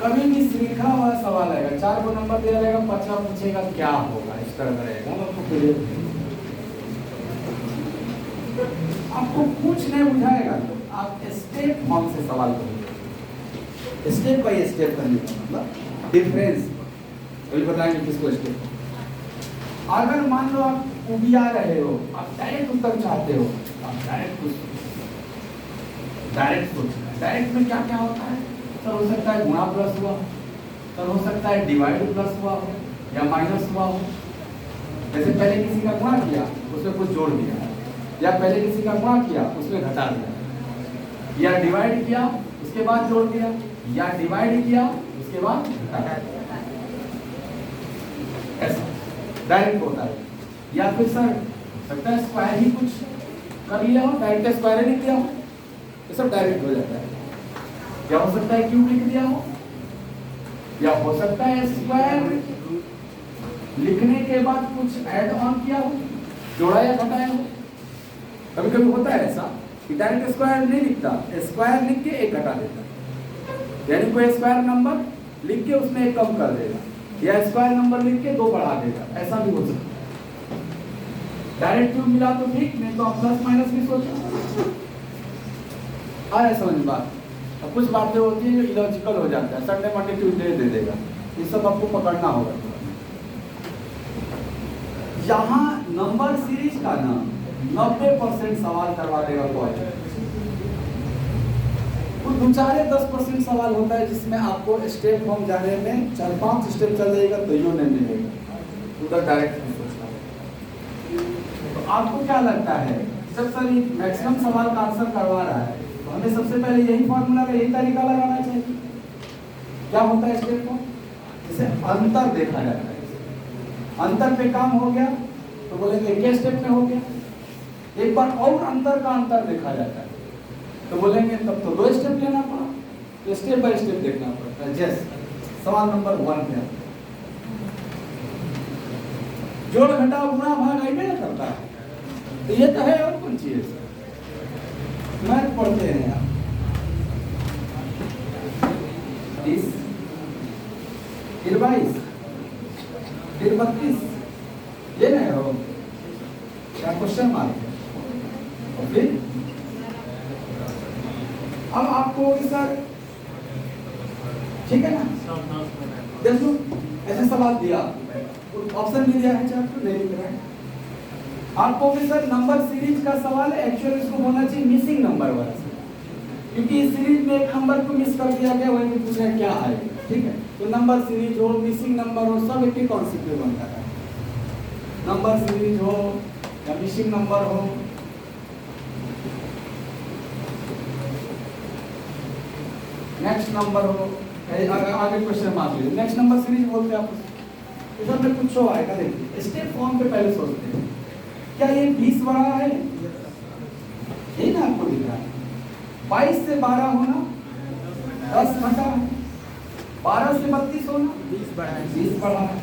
कभी भी श्रृंखला वाला सवाल आएगा, 4 को नंबर दिया रहेगा, 5वां पूछेगा क्या होगा, इस तरह का रहेगा। आपको क्लियर आपको कुछ नहीं बुझाएगा तो आप स्टेप फॉर्म से सवाल करोगे, स्टेप बाय स्टेप करने का मतलब डिफरेंस वही बताएंगे किसको स्टेप। अगर मान लो आप उबिया रहे हो, आप डायरेक्ट उत्तर चाहते हो, आप डायरेक्ट सोचना। डायरेक्ट में क्या क्या होता है सर? हो सकता है गुणा प्लस हुआ, सर हो सकता है डिवाइड प्लस हुआ हो या माइनस हुआ हो। जैसे पहले किसी का गुणा किया उसमें कुछ जोड़ दिया, या पहले किसी का गुणा किया उसमें घटा दिया, या डिवाइड किया उसके बाद जोड़ दिया, या डिवाइड किया उसके बाद घटा दिया। ऐसा डायरेक्ट होता है। या फिर सर सकता है स्क्वायर ही कुछ कर लिया हो, डायरेक्ट स्क्वायर नहीं किया हो, ये सब डायरेक्ट हो जाता है। या हो सकता है क्यूब लिख दिया हो, या हो सकता है स्क्वायर लिखने के बाद कुछ ऐड ऑन किया हो, जोड़ा या घटाया हो। कभी कभी होता है ऐसा कि डायरेक्ट स्क्वायर नहीं लिखता, स्क्वायर लिख के एक घटा देता, यानी कोई स्क्वायर नंबर लिख के उसमें एक कम कर देगा, या स्क्वायर नंबर लिख के 2 बढ़ा देगा, ऐसा भी हो सकता है। डायरेक्ट क्यूब मिला तो ठीक, नहीं तो आप प्लस माइनस भी सोचो। आ रहा है समझ बात? अब कुछ बातें होती हैं जो इलॉजिकल हो जाता है, संडे मंडे ट्यूजडे दे देगा, ये सब आपको पकड़ना होगा। यहाँ नंबर सीरीज का ना 90% सवाल करवा देगा कोई। कुछ 2-10% सवाल होता है जिसमें आपको स्टेप फॉर्म जाने में 4-5 स्टेप चल जाएगा तो यो नहीं मिलेगा, उधर डायरेक्ट नहीं सोचना। तो आपको क्या लगता है जब सर ये मैक्सिमम सवाल का आंसर करवा रहा है तो हमें सबसे पहले यही फॉर्मूला का यही तरीका लगाना चाहिए? क्या होता है स्टेप फॉर्म? जैसे अंतर देखा जाता है, अंतर पे काम हो गया तो बोलेंगे एक स्टेप में हो गया। एक बार और अंतर का अंतर देखा जाता है तो बोलेंगे तब तो 2 स्टेप लेना पड़ा, तो स्टेप बाय स्टेप देखना पड़ता है। जैसे सवाल नंबर 1 पे जोड़ घटाव गुणा भाग आई में करता है, तो ये तो है और कौन चीज मैथ पढ़ते हैं आप। 30 फिर 22 फिर 32, ये नहीं हो क्या क्वेश्चन मार्क है। और फिर अब आपको सर ठीक है ना, देखो ऐसे सवाल दिया, ऑप्शन नहीं दिया है, आपको नहीं दिख रहा है आपको भी सर नंबर सीरीज का सवाल है। एक्चुअली इसको होना चाहिए मिसिंग नंबर वाला, क्योंकि इस सीरीज में एक नंबर को मिस कर दिया गया, वही पूछ रहा है क्या आएगा। ठीक है, तो नंबर सीरीज हो, मिसिंग नंबर हो, सब एक ही कॉन्सेप्ट में बनता है। नंबर सीरीज हो या मिसिंग नंबर हो, नेक्स्ट नंबर हो, आगे क्वेश्चन मार्क लीजिए, नेक्स्ट नंबर सीरीज बोलते हैं आप। इधर में कुछ हो आएगा, देखिए स्टेप फॉर्म पे पहले सोचते हैं क्या ये 20 बड़ा है, यही ना आपको दिख रहा है। 22 से 12 होना 10 घटा है, 12 से 32 होना 20 बड़ा है, 20 बड़ा है,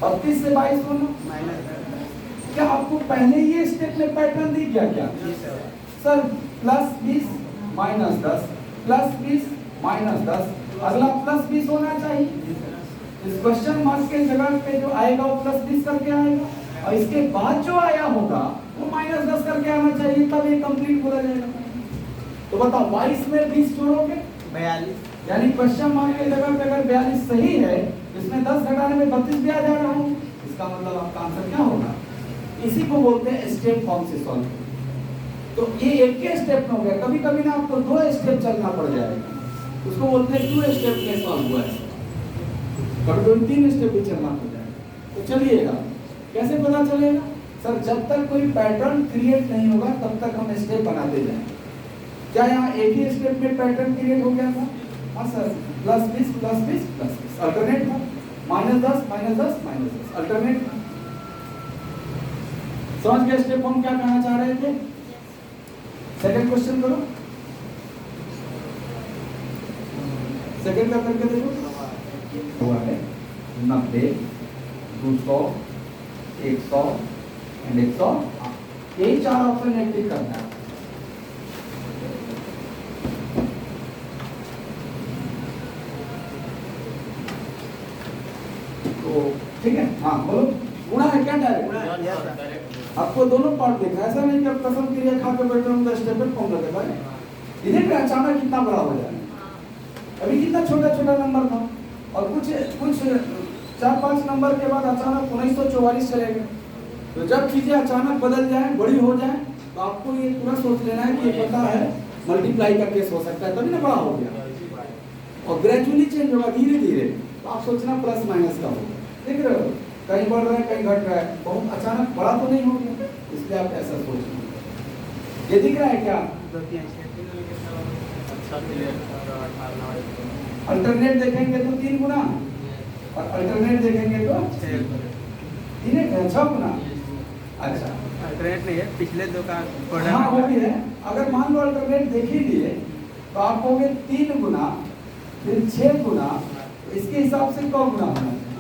32 से 22 होना माइनस। क्या आपको पहले ये स्टेप में पैटर्न दिख गया क्या sir? Plus 20 minus 10, plus 20 minus 10, अगला प्लस 20 होना चाहिए। इस क्वेश्चन मार्क के जगह पे जो आएगा वो प्लस 20 करके आएगा, और इसके बाद जो आया होगा वो माइनस 10 करके आना चाहिए, तब ये कंप्लीट बोला जाएगा। तो बताओ 22 में 20 जोड़ोगे 42, यानी क्वेश्चन मार्क के जगह पे अगर 42 सही है, इसमें 10 घटाने में 32 भी आ जा रहा है, इसका मतलब आपका आंसर क्या होगा? इसी को बोलते हैं स्टेप फॉर्म से सॉल्व। तो ये एक ही स्टेप में हो गया, कभी कभी ना आपको 2 स्टेप चलना पड़ जाएगा, उसको बोलते हैं 2 स्टेप में सॉल्व हुआ है, कभी 3 स्टेप भी चलना पड़ जाएगा। तो चलिएगा कैसे पता चलेगा सर? जब तक कोई पैटर्न क्रिएट नहीं होगा तब तक हम स्टेप बनाते जाएंगे। क्या यहाँ एक ही स्टेप में पैटर्न क्रिएट हो गया था? हाँ sir, plus 20 plus 20 plus 20 alternate था, माइनस 10 माइनस 10 माइनस 10 अल्टरनेट था। समझ गए स्टेप हम क्या कहना चाह रहे थे? सेकंड क्वेश्चन करो, सेकंड का करके देखो। हुआ है 90, 200, 100 एंड 100, यही 4 ऑप्शन टिक करना है। तो ठीक है, हाँ बोलो गुणा है क्या डायरेक्ट? आपको दोनों पार्ट देखा, ऐसा नहीं कि अब कसम क्रिया खा के बैठे हूँ 10 स्टेप पे फॉर्म लगे भाई, इधर पे अचानक कितना बड़ा हो जाए। अभी कितना छोटा छोटा नंबर था और कुछ 4-5 नंबर के बाद अचानक 1944 चलेगा। तो जब चीजें अचानक बदल जाए, बड़ी हो जाए, तो आपको ये पूरा सोच लेना है कि ये पता है मल्टीप्लाई का केस हो सकता है, तभी ना बड़ा हो गया। और ग्रेजुअली चेंज होगा धीरे धीरे, तो आप सोचना प्लस माइनस का होगा, देख रहे हो कहीं बढ़ रहा है कहीं घट रहा है, बहुत अचानक बड़ा तो नहीं हो गया, इसलिए आप ऐसा सोचना। ये दिख रहा है क्या? अल्टरनेट देखेंगे तो 3 गुना और अल्टरनेट देखेंगे तो 6 गुना। अच्छा अल्टरनेट नहीं है, पिछले दो का हाँ वो भी है। अगर मान लो अल्टरनेट देख ही लिए तो आप कहोगे 3 गुना फिर 6 गुना, इसके हिसाब से 9 गुना होना चाहिए।